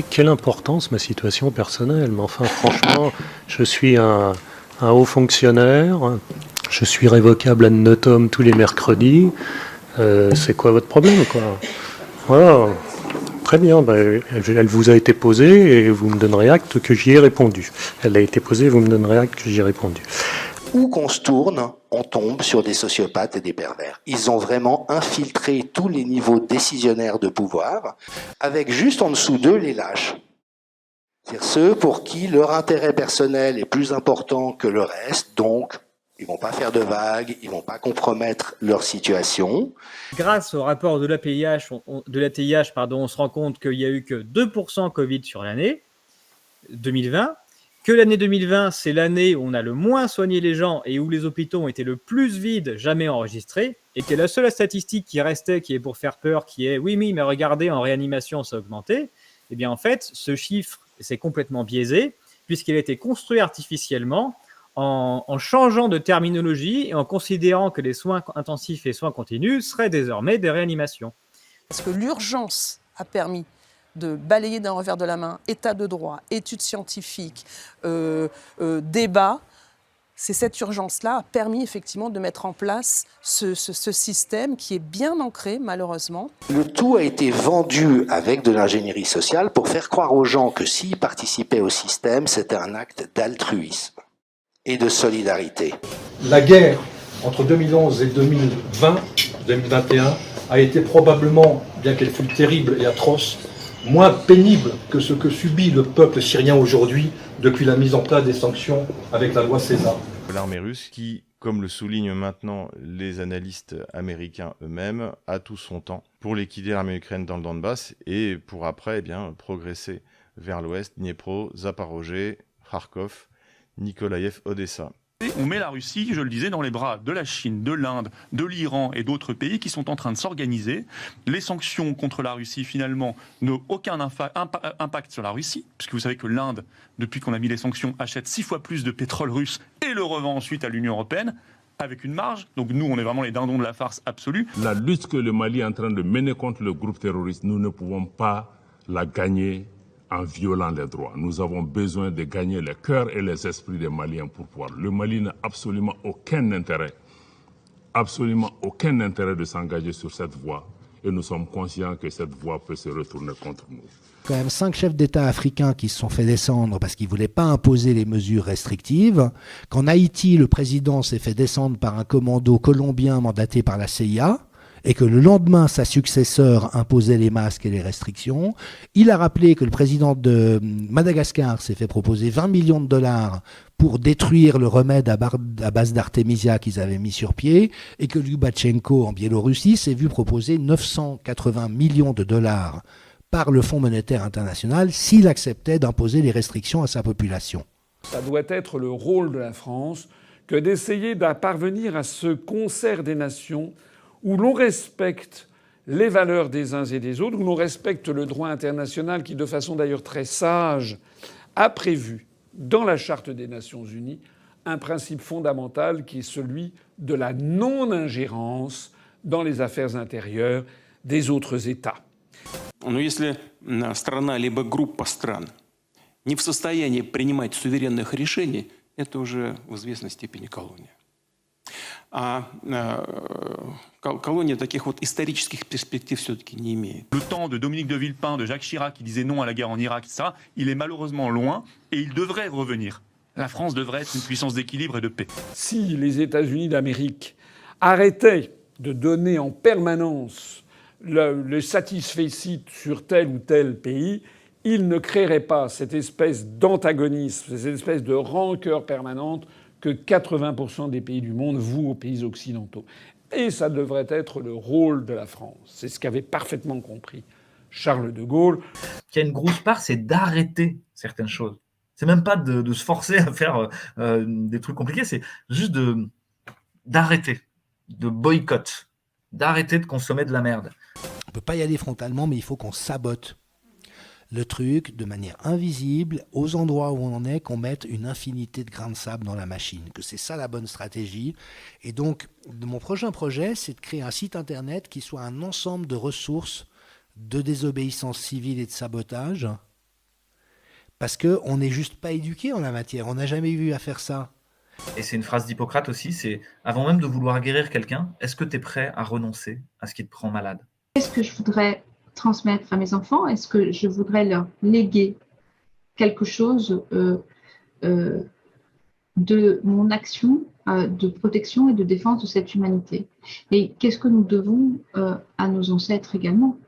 quelle importance ma situation personnelle? Mais enfin, franchement, je suis un haut fonctionnaire, je suis révocable ad notam tous les mercredis. C'est quoi votre problème, quoi? Voilà. Très bien, elle vous a été posée et vous me donnerez acte que j'y ai répondu. Elle a été posée, vous me donnerez acte que j'y ai répondu. Où qu'on se tourne, on tombe sur des sociopathes et des pervers. Ils ont vraiment infiltré tous les niveaux décisionnaires de pouvoir, avec juste en dessous d'eux les lâches. C'est-à-dire ceux pour qui leur intérêt personnel est plus important que le reste, donc ils vont pas faire de vagues, ils vont pas compromettre leur situation. Grâce au rapport de l'APIH, on se rend compte qu'il n'y a eu que 2% Covid sur l'année 2020, que l'année 2020, c'est l'année où on a le moins soigné les gens et où les hôpitaux ont été le plus vides jamais enregistrés, et que la seule statistique qui restait, qui est pour faire peur, qui est « oui, mais regardez, en réanimation, ça a augmenté », eh bien en fait, ce chiffre, c'est complètement biaisé, puisqu'il a été construit artificiellement en changeant de terminologie et en considérant que les soins intensifs et soins continus seraient désormais des réanimations. Parce que l'urgence a permis de balayer d'un revers de la main état de droit, études scientifiques, débats. C'est cette urgence-là a permis effectivement de mettre en place ce système qui est bien ancré, malheureusement. Le tout a été vendu avec de l'ingénierie sociale pour faire croire aux gens que s'ils participaient au système, c'était un acte d'altruisme et de solidarité. La guerre entre 2011 et 2021 a été probablement, bien qu'elle fût terrible et atroce, moins pénible que ce que subit le peuple syrien aujourd'hui depuis la mise en place des sanctions avec la loi César. L'armée russe qui, comme le soulignent maintenant les analystes américains eux-mêmes, a tout son temps pour liquider l'armée ukrainienne dans le Donbass et pour après progresser vers l'ouest, Dniepro, Zaporozhye, Kharkov, Nikolaïev, Odessa. On met la Russie, je le disais, dans les bras de la Chine, de l'Inde, de l'Iran et d'autres pays qui sont en train de s'organiser. Les sanctions contre la Russie, finalement, n'ont aucun impact sur la Russie, puisque vous savez que l'Inde, depuis qu'on a mis les sanctions, achète 6 fois plus de pétrole russe et le revend ensuite à l'Union européenne, avec une marge. Donc nous, on est vraiment les dindons de la farce absolue. La lutte que le Mali est en train de mener contre le groupe terroriste, nous ne pouvons pas la gagner en violant les droits. Nous avons besoin de gagner les cœurs et les esprits des Maliens pour pouvoir. Le Mali n'a absolument aucun intérêt de s'engager sur cette voie. Et nous sommes conscients que cette voie peut se retourner contre nous. Quand même 5 chefs d'État africains qui se sont fait descendre parce qu'ils ne voulaient pas imposer les mesures restrictives. Qu'en Haïti, le président s'est fait descendre par un commando colombien mandaté par la CIA. Et que le lendemain, sa successeur imposait les masques et les restrictions. Il a rappelé que le président de Madagascar s'est fait proposer 20 millions de dollars pour détruire le remède à base d'artémisia qu'ils avaient mis sur pied, et que Lubachenko, en Biélorussie, s'est vu proposer 980 millions de dollars par le Fonds monétaire international s'il acceptait d'imposer les restrictions à sa population. Ça doit être le rôle de la France que d'essayer de parvenir à ce concert des nations où l'on respecte les valeurs des uns et des autres, où l'on respecte le droit international qui, de façon d'ailleurs très sage, a prévu dans la Charte des Nations Unies un principe fondamental qui est celui de la non-ingérence dans les affaires intérieures des autres États. Но если страна либо группа стран не в состоянии принимать суверенных решений, это уже в известной степени колония. А колония таких вот исторических перспектив все-таки не имеет. Le temps de Dominique de Villepin, de Jacques Chirac qui disait non à la guerre en Irak, etc., il est malheureusement loin et il devrait revenir. La France devrait être une puissance d'équilibre et de paix. Si les États-Unis d'Amérique arrêtaient de donner en permanence le satisfecit sur tel ou tel pays, ils ne créeraient pas cette espèce d'antagonisme, cette espèce de rancœur permanente que 80% des pays du monde vouent aux pays occidentaux. Et ça devrait être le rôle de la France. C'est ce qu'avait parfaitement compris Charles de Gaulle. Il y a une grosse part, c'est d'arrêter certaines choses. C'est même pas de se forcer à faire des trucs compliqués, c'est juste d'arrêter, de boycott, d'arrêter de consommer de la merde. On ne peut pas y aller frontalement, mais il faut qu'on sabote le truc de manière invisible, aux endroits où on en est, qu'on mette une infinité de grains de sable dans la machine, que c'est ça la bonne stratégie. Et donc, mon prochain projet, c'est de créer un site internet qui soit un ensemble de ressources de désobéissance civile et de sabotage, Parce qu'on n'est juste pas éduqué en la matière, on n'a jamais eu à faire ça. Et c'est une phrase d'Hippocrate aussi, c'est avant même de vouloir guérir quelqu'un, est-ce que tu es prêt à renoncer à ce qui te rend malade? Qu'est-ce que je voudrais transmettre à mes enfants? Est-ce que je voudrais leur léguer quelque chose de mon action de protection et de défense de cette humanité? Et qu'est-ce que nous devons à nos ancêtres également?